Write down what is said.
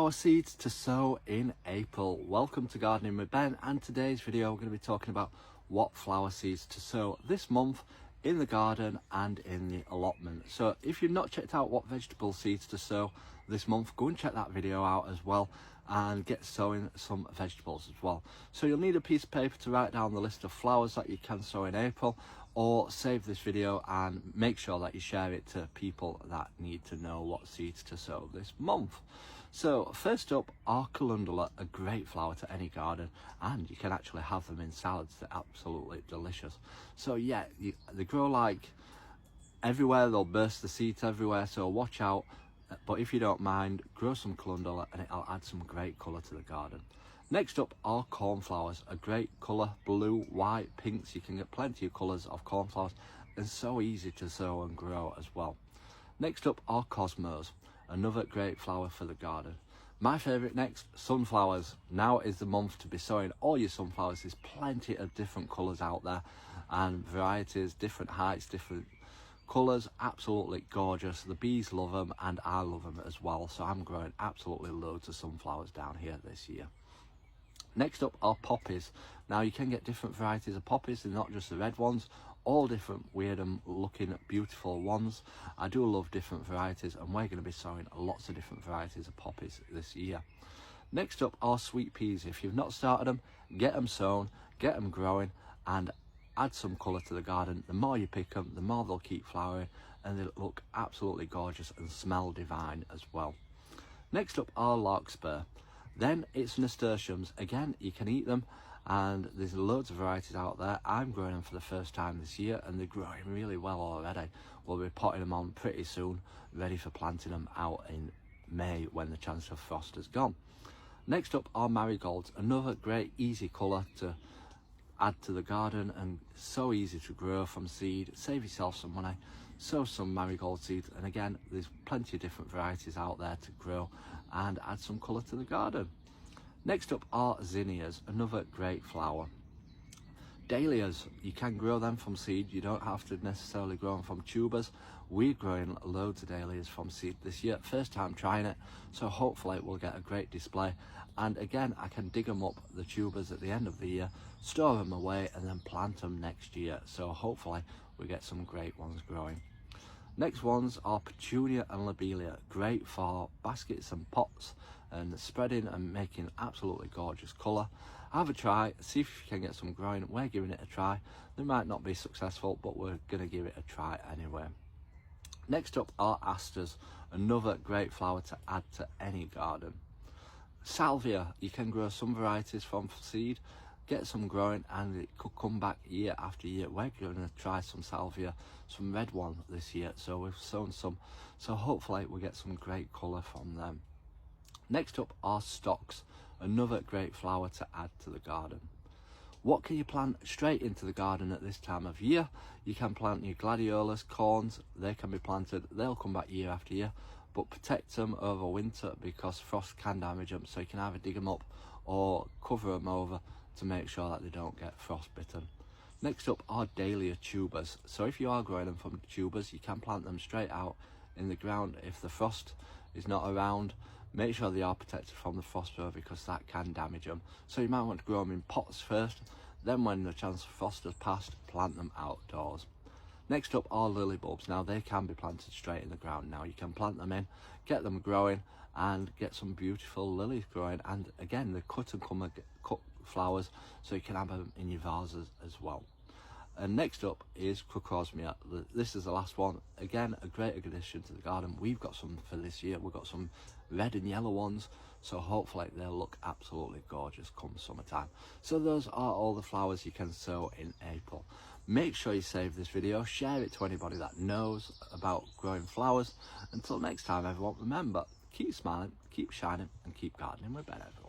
flower seeds to sow in April. Welcome to Gardening with Ben, and today's video we're going to be talking about what flower seeds to sow this month in the garden and in the allotment. So if you've not checked out what vegetable seeds to sow this month, go and check that video out as well and get sowing some vegetables as well. So you'll need a piece of paper to write down the list of flowers that you can sow in April, or save this video and make sure that you share it to people that need to know what seeds to sow this month. So first up are calendula, a great flower to any garden, and you can actually have them in salads. They're absolutely delicious. So yeah, they grow like everywhere, they'll burst the seeds everywhere, so watch out. But if you don't mind, grow some calendula and it'll add some great colour to the garden. Next up are cornflowers, a great colour, blue, white, pinks. You can get plenty of colours of cornflowers and so easy to sow and grow as well. Next up are cosmos, another great flower for the garden. My favourite next, sunflowers. Now is the month to be sowing all your sunflowers. There's plenty of different colours out there and varieties, different heights, different colours, absolutely gorgeous. The bees love them and I love them as well, so I'm growing absolutely loads of sunflowers down here this year. Next up are poppies. Now you can get different varieties of poppies, they're not just the red ones, all different weird and looking beautiful ones. I do love different varieties and we're going to be sowing lots of different varieties of poppies this year. Next up are sweet peas. If you've not started them, get them sown, get them growing and add some colour to the garden. The more you pick them, the more they'll keep flowering and they look absolutely gorgeous and smell divine as well. Next up are larkspur. Then it's nasturtiums. Again, you can eat them and there's loads of varieties out there. I'm growing them for the first time this year and they're growing really well already. We'll be potting them on pretty soon, ready for planting them out in May when the chance of frost has gone. Next up are marigolds, another great easy colour to add to the garden and so easy to grow from seed. Save yourself some money, sow some marigold seeds, and again there's plenty of different varieties out there to grow and add some colour to the garden. Next up are zinnias, another great flower. Dahlias, you can grow them from seed, you don't have to necessarily grow them from tubers. We're growing loads of dahlias from seed this year, first time trying it, so hopefully we'll get a great display. And again, I can dig them up, the tubers, at the end of the year, store them away and then plant them next year, so hopefully we get some great ones growing. Next ones are petunia and lobelia, great for baskets and pots and spreading and making absolutely gorgeous colour. Have a try, see if you can get some growing. We're giving it a try. They might not be successful, but we're going to give it a try anyway. Next up are asters, another great flower to add to any garden. Salvia, you can grow some varieties from seed, get some growing and it could come back year after year. We're going to try some salvia, some red one this year, so we've sown some, so hopefully we'll get some great colour from them. Next up are stocks, another great flower to add to the garden. What can you plant straight into the garden at this time of year? You can plant your gladiolas, corns, they can be planted, they'll come back year after year, but protect them over winter because frost can damage them, so you can either dig them up or cover them over to make sure that they don't get frostbitten. Next up are dahlia tubers. So if you are growing them from tubers, you can plant them straight out in the ground. If the frost is not around, make sure they are protected from the frost though, because that can damage them. So you might want to grow them in pots first, then when the chance of frost has passed, plant them outdoors. Next up are lily bulbs. Now they can be planted straight in the ground. Now you can plant them in, get them growing and get some beautiful lilies growing, and again they cut and come cut flowers so you can have them in your vases as well. And next up is crocosmia. This is the last one. Again, a great addition to the garden. We've got some for this year. We've got some red and yellow ones, so hopefully they'll look absolutely gorgeous come summertime. So those are all the flowers you can sow in April. Make sure you save this video, share it to anybody that knows about growing flowers. Until next time everyone, remember, keep smiling, keep shining and keep gardening with Ben, everyone.